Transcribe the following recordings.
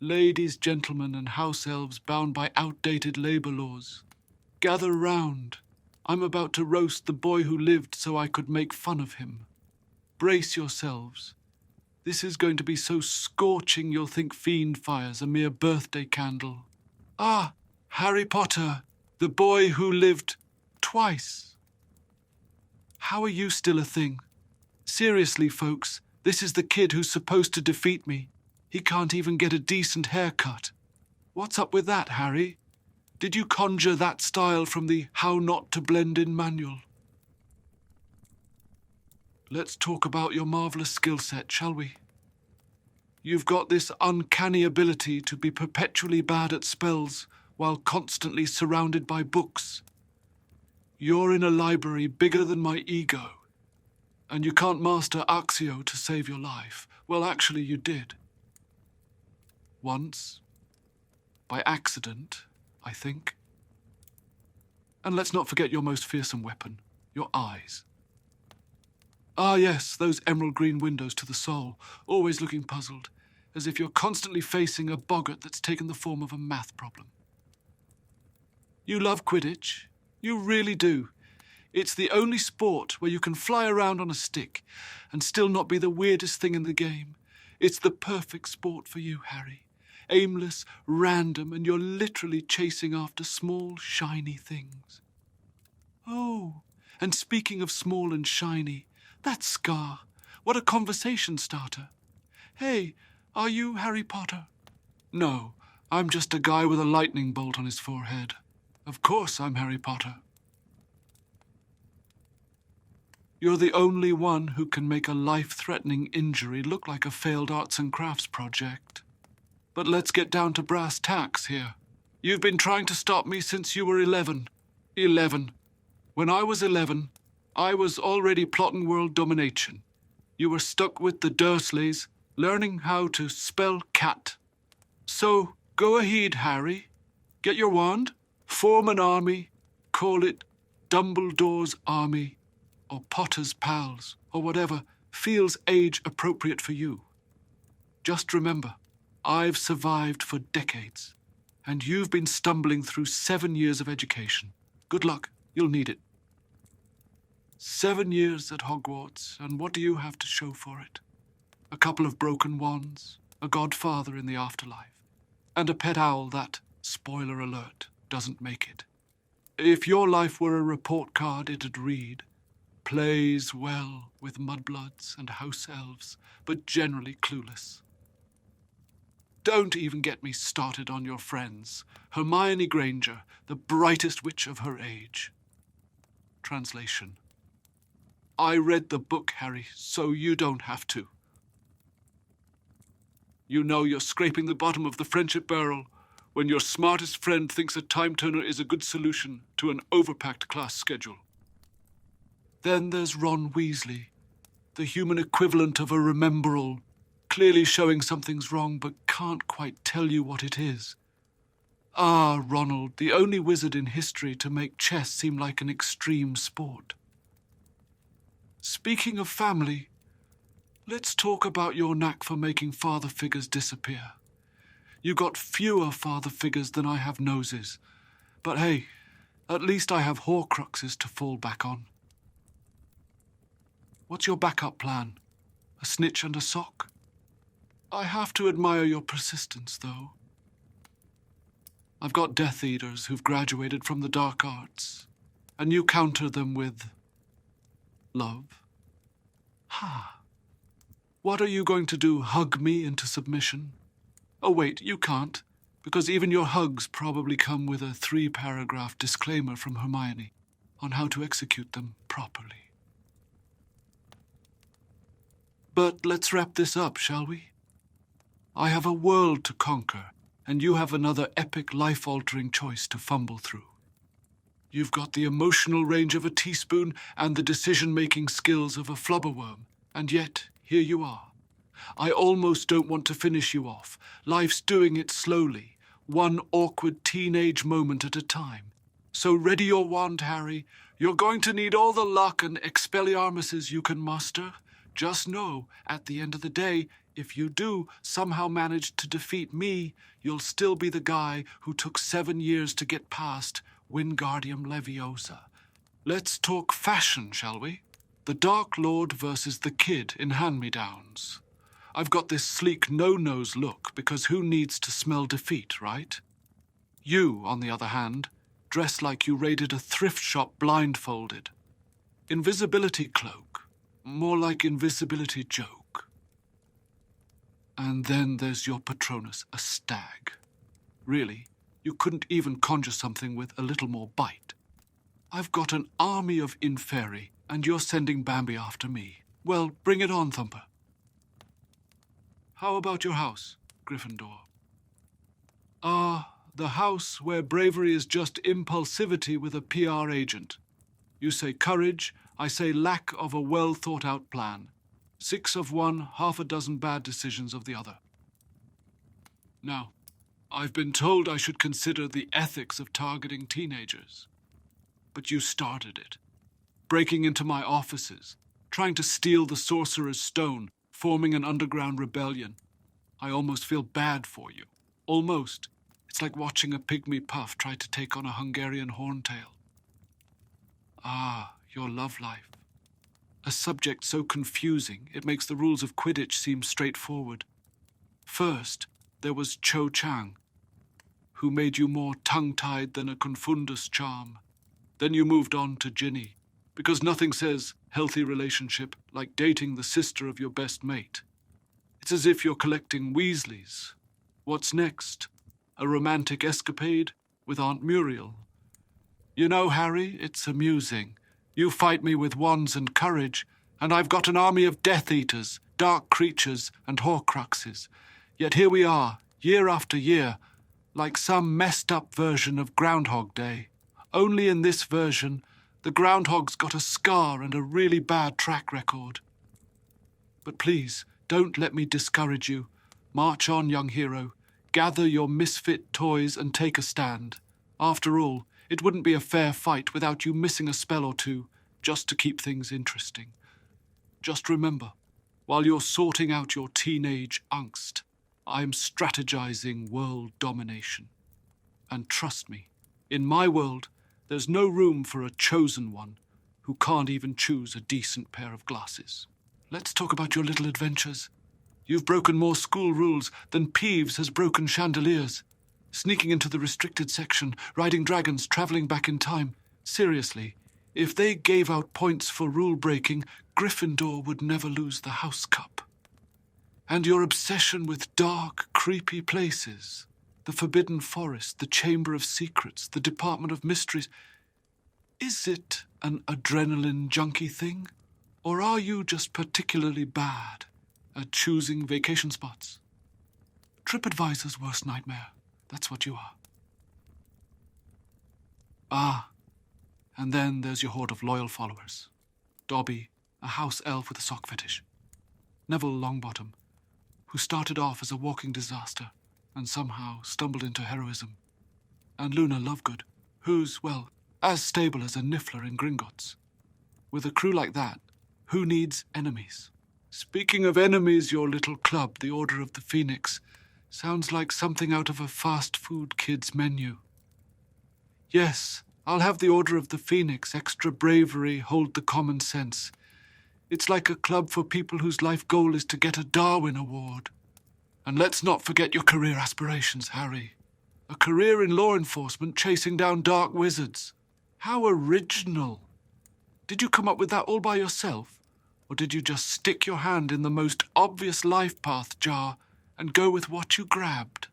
Ladies, gentlemen, and house elves bound by outdated labor laws, gather round. I'm about to roast the boy who lived so I could make fun of him. Brace yourselves. This is going to be so scorching you'll think fiend fire's a mere birthday candle. Ah, Harry Potter, the boy who lived twice. How are you still a thing? Seriously, folks, this is the kid who's supposed to defeat me. He can't even get a decent haircut. What's up with that, Harry? Did you conjure that style from the How Not to Blend In manual? Let's talk about your marvelous skill set, shall we? You've got this uncanny ability to be perpetually bad at spells while constantly surrounded by books. You're in a library bigger than my ego, and you can't master Accio to save your life. Well, actually, you did. Once. By accident, I think. And let's not forget your most fearsome weapon, your eyes. Ah, yes, those emerald green windows to the soul, always looking puzzled, as if you're constantly facing a boggart that's taken the form of a math problem. You love Quidditch. You really do. It's the only sport where you can fly around on a stick and still not be the weirdest thing in the game. It's the perfect sport for you, Harry. Aimless, random, and you're literally chasing after small, shiny things. Oh, and speaking of small and shiny, that's Scar. What a conversation starter. Hey, are you Harry Potter? No, I'm just a guy with a lightning bolt on his forehead. Of course I'm Harry Potter. You're the only one who can make a life-threatening injury look like a failed arts and crafts project. But let's get down to brass tacks here. You've been trying to stop me since you were 11. 11. When I was 11, I was already plotting world domination. You were stuck with the Dursleys, learning how to spell cat. So, go ahead, Harry. Get your wand, form an army, call it Dumbledore's Army, or Potter's Pals, or whatever feels age-appropriate for you. Just remember, I've survived for decades, and you've been stumbling through 7 years of education. Good luck, you'll need it. 7 years at Hogwarts, and what do you have to show for it? A couple of broken wands, a godfather in the afterlife, and a pet owl that, spoiler alert, doesn't make it. If your life were a report card, it'd read, plays well with mudbloods and house elves, but generally clueless. Don't even get me started on your friends. Hermione Granger, the brightest witch of her age. Translation. I read the book, Harry, so you don't have to. You know you're scraping the bottom of the friendship barrel when your smartest friend thinks a time turner is a good solution to an overpacked class schedule. Then there's Ron Weasley, the human equivalent of a remember-all, clearly showing something's wrong but can't quite tell you what it is. Ah, Ronald, the only wizard in history to make chess seem like an extreme sport. Speaking of family, let's talk about your knack for making father figures disappear. You got fewer father figures than I have noses, but hey, at least I have Horcruxes to fall back on. What's your backup plan? A snitch and a sock? I have to admire your persistence, though. I've got Death Eaters who've graduated from the dark arts, and you counter them with love. Ha! What are you going to do, hug me into submission? Oh wait, you can't, because even your hugs probably come with a 3-paragraph disclaimer from Hermione on how to execute them properly. But let's wrap this up, shall we? I have a world to conquer, and you have another epic, life-altering choice to fumble through. You've got the emotional range of a teaspoon and the decision-making skills of a flubberworm, and yet, here you are. I almost don't want to finish you off. Life's doing it slowly, one awkward teenage moment at a time. So ready your wand, Harry. You're going to need all the luck and Expelliarmuses you can muster Just know, at the end of the day, if you do somehow manage to defeat me, you'll still be the guy who took 7 years to get past Wingardium Leviosa. Let's talk fashion, shall we? The Dark Lord versus the kid in hand-me-downs. I've got this sleek no-nose look because who needs to smell defeat, right? You, on the other hand, dress like you raided a thrift shop blindfolded. Invisibility cloak, more like invisibility joke. And then there's your Patronus, a stag. Really, you couldn't even conjure something with a little more bite. I've got an army of Inferi, and you're sending Bambi after me. Well, bring it on, Thumper. How about your house, Gryffindor? The house where bravery is just impulsivity with a PR agent. You say courage, I say lack of a well-thought-out plan. 6 of one, half a dozen bad decisions of the other. Now, I've been told I should consider the ethics of targeting teenagers. But you started it. Breaking into my offices, trying to steal the Sorcerer's Stone, forming an underground rebellion. I almost feel bad for you. Almost. It's like watching a pygmy puff try to take on a Hungarian horntail. Your love life. A subject so confusing, it makes the rules of Quidditch seem straightforward. First, there was Cho Chang, who made you more tongue-tied than a Confundus charm. Then you moved on to Ginny, because nothing says healthy relationship like dating the sister of your best mate. It's as if you're collecting Weasleys. What's next? A romantic escapade with Aunt Muriel. You know, Harry, it's amusing. You fight me with wands and courage, and I've got an army of Death Eaters, dark creatures, and Horcruxes. Yet here we are, year after year, like some messed-up version of Groundhog Day. Only in this version, the groundhog's got a scar and a really bad track record. But please, don't let me discourage you. March on, young hero. Gather your misfit toys and take a stand. After all, it wouldn't be a fair fight without you missing a spell or two, just to keep things interesting. Just remember, while you're sorting out your teenage angst, I'm strategizing world domination. And trust me, in my world, there's no room for a chosen one who can't even choose a decent pair of glasses. Let's talk about your little adventures. You've broken more school rules than Peeves has broken chandeliers. Sneaking into the restricted section, riding dragons, traveling back in time. Seriously, if they gave out points for rule breaking, Gryffindor would never lose the House Cup. And your obsession with dark, creepy places. The Forbidden Forest, the Chamber of Secrets, the Department of Mysteries. Is it an adrenaline junkie thing? Or are you just particularly bad at choosing vacation spots? TripAdvisor's worst nightmare. That's what you are. And then there's your horde of loyal followers. Dobby, a house elf with a sock fetish. Neville Longbottom, who started off as a walking disaster and somehow stumbled into heroism. And Luna Lovegood, who's, well, as stable as a Niffler in Gringotts. With a crew like that, who needs enemies? Speaking of enemies, your little club, the Order of the Phoenix, sounds like something out of a fast food kid's menu. Yes, I'll have the Order of the Phoenix, extra bravery, hold the common sense. It's like a club for people whose life goal is to get a Darwin Award. And let's not forget your career aspirations, Harry. A career in law enforcement chasing down dark wizards. How original. Did you come up with that all by yourself? Or did you just stick your hand in the most obvious life path jar and go with what you grabbed?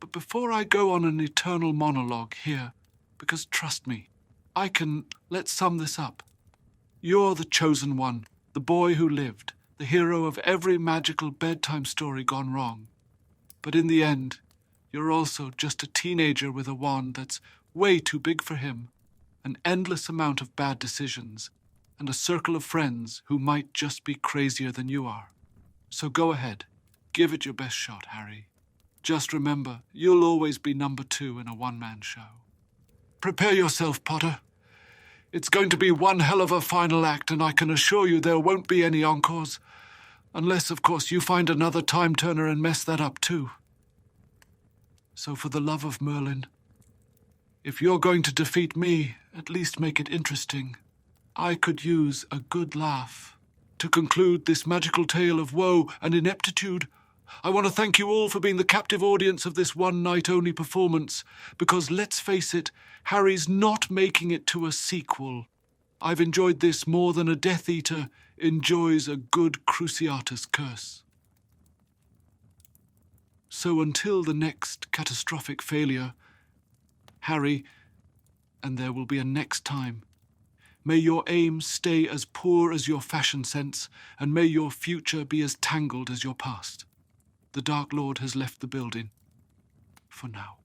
But before I go on an eternal monologue here, because trust me, let's sum this up. You're the chosen one, the boy who lived, the hero of every magical bedtime story gone wrong. But in the end, you're also just a teenager with a wand that's way too big for him, an endless amount of bad decisions, and a circle of friends who might just be crazier than you are. So go ahead, give it your best shot, Harry. Just remember, you'll always be number 2 in a one-man show. Prepare yourself, Potter. It's going to be one hell of a final act, and I can assure you there won't be any encores. Unless, of course, you find another time-turner and mess that up too. So for the love of Merlin, if you're going to defeat me, at least make it interesting. I could use a good laugh. To conclude this magical tale of woe and ineptitude, I want to thank you all for being the captive audience of this one-night-only performance, because let's face it, Harry's not making it to a sequel. I've enjoyed this more than a Death Eater enjoys a good Cruciatus curse. So until the next catastrophic failure, Harry, and there will be a next time, may your aim stay as poor as your fashion sense, and may your future be as tangled as your past. The Dark Lord has left the building. For now.